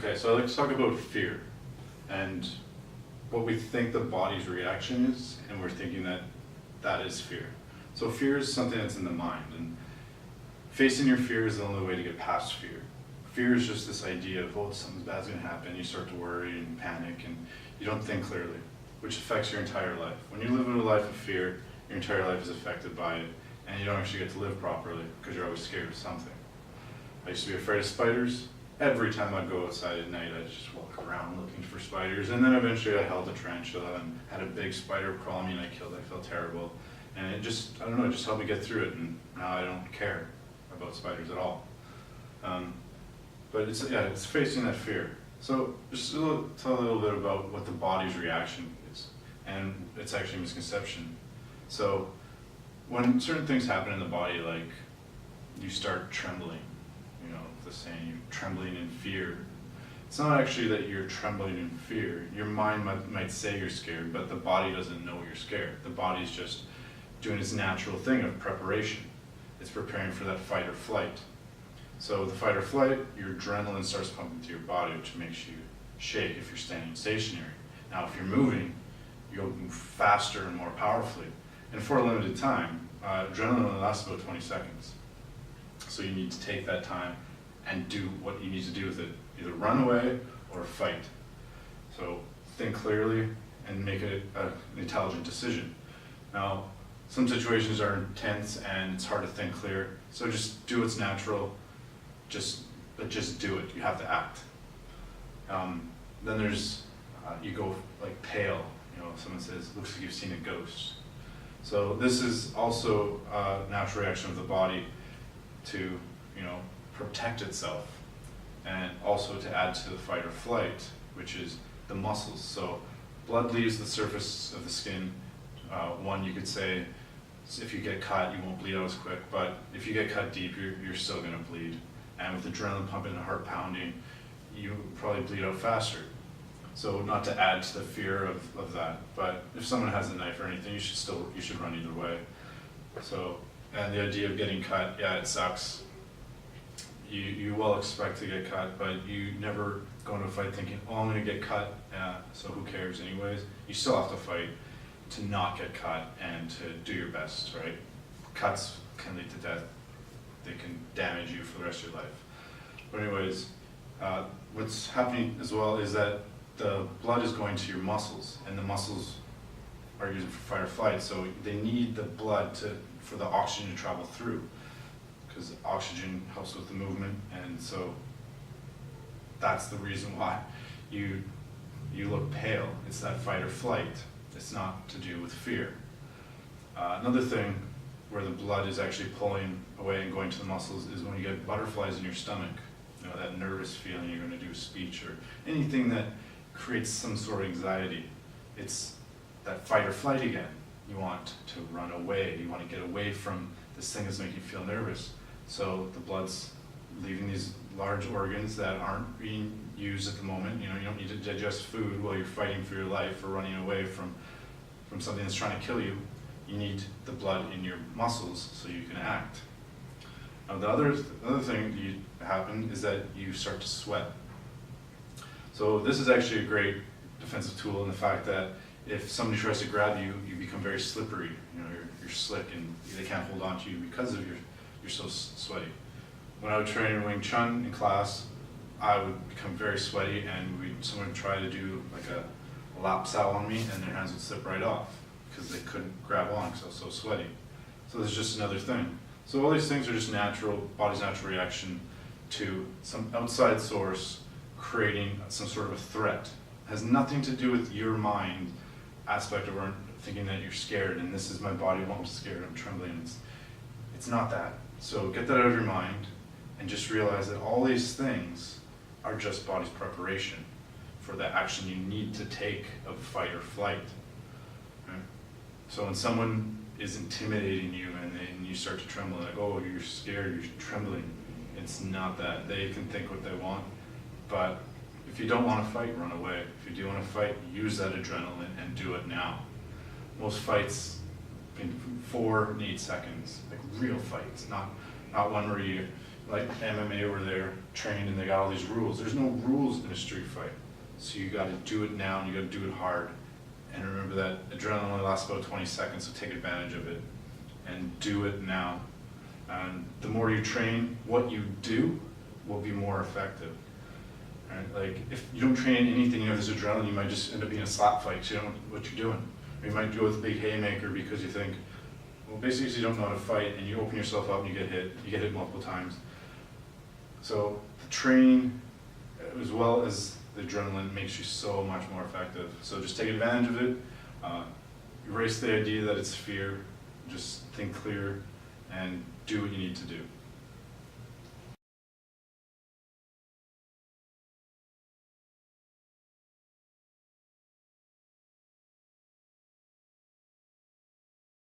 Okay, so let's talk about fear and what we think the body's reaction is, and we're thinking that that is fear. So fear is something that's in the mind, and facing your fear is the only way to get past fear. Fear is just this idea of, oh, something bad's going to happen. You start to worry and panic, and you don't think clearly, which affects your entire life. When you live in a life of fear, your entire life is affected by it, and you don't actually get to live properly because you're always scared of something. I used to be afraid of spiders. Every time I'd go outside at night, I'd just walk around looking for spiders, and then eventually I held a tarantula and had a big spider crawl on me and I killed it. I felt terrible, and it just, I don't know, it just helped me get through it, and now I don't care about spiders at all. But it's facing that fear. So just tell a little bit about what the body's reaction is, and it's actually a misconception. So when certain things happen in the body, like you start trembling, you know, the saying, you're trembling in fear. It's not actually that you're trembling in fear. Your mind might say you're scared, but the body doesn't know you're scared. The body's just doing its natural thing of preparation. It's preparing for that fight or flight. So the fight or flight, your adrenaline starts pumping through your body, which makes you shake if you're standing stationary. Now, if you're moving, you'll move faster and more powerfully. And for a limited time, adrenaline only lasts about 20 seconds. So you need to take that time and do what you need to do with it. Either run away or fight. So think clearly and make an intelligent decision. Now, some situations are intense and it's hard to think clear. So just do what's natural. But just do it. You have to act. Then there's, you go like pale. You know, someone says, looks like you've seen a ghost. So this is also a natural reaction of the body to, you know, protect itself, and also to add to the fight or flight, which is the muscles. So blood leaves the surface of the skin. One, you could say, if you get cut, you won't bleed out as quick, but if you get cut deep, you're still going to bleed. And with adrenaline pumping and heart pounding, you probably bleed out faster. So not to add to the fear of that, but if someone has a knife or anything, you should run either way. So, and the idea of getting cut, yeah, it sucks. You will expect to get cut, but you never go into a fight thinking, oh, I'm going to get cut, so who cares anyways. You still have to fight to not get cut and to do your best, right? Cuts can lead to death. They can damage you for the rest of your life. But anyways, what's happening as well is that the blood is going to your muscles, and the muscles are used for fight or flight, so they need the blood for the oxygen to travel through, because oxygen helps with the movement, and so that's the reason why you look pale. It's that fight or flight. It's not to do with fear. Another thing where the blood is actually pulling away and going to the muscles is when you get butterflies in your stomach. You know, that nervous feeling you're going to do a speech or anything that creates some sort of anxiety. It's that fight or flight again. You want to run away. You want to get away from this thing that's making you feel nervous. So the blood's leaving these large organs that aren't being used at the moment. You know, you don't need to digest food while you're fighting for your life or running away from something that's trying to kill you. You need the blood in your muscles so you can act. Now the other thing that happen is that you start to sweat. So this is actually a great defensive tool in the fact that if somebody tries to grab you, you become very slippery. You know, you're slick and they can't hold on to you because of you're so sweaty. When I would train in Wing Chun in class, I would become very sweaty, and someone would try to do like a lap sao on me, and their hands would slip right off because they couldn't grab on because I was so sweaty. So there's just another thing. So all these things are just natural, body's natural reaction to some outside source creating some sort of a threat. It has nothing to do with your mind aspect of thinking that you're scared and this is my body, well, I'm scared, I'm trembling. It's not that. So get that out of your mind and just realize that all these things are just body's preparation for the action you need to take of fight or flight. Right? So when someone is intimidating you and you start to tremble, like, oh, you're scared, you're trembling, it's not that. They can think what they want, but if you don't want to fight, run away. If you do want to fight, use that adrenaline and do it now. Most fights in 4 to 8 seconds, like real fights, not one where you like MMA where they're trained and they got all these rules. There's no rules in a street fight. So you gotta do it now and you gotta do it hard. And remember that adrenaline only lasts about 20 seconds, so take advantage of it and do it now. And the more you train, what you do will be more effective. Right? Like if you don't train anything, you have this adrenaline, you might just end up being a slap fight because you don't know what you're doing. Or you might go with a big haymaker because you think, well, basically you don't know how to fight and you open yourself up and you get hit multiple times. So the training as well as the adrenaline makes you so much more effective. So just take advantage of it, erase the idea that it's fear, just think clear and do what you need to do.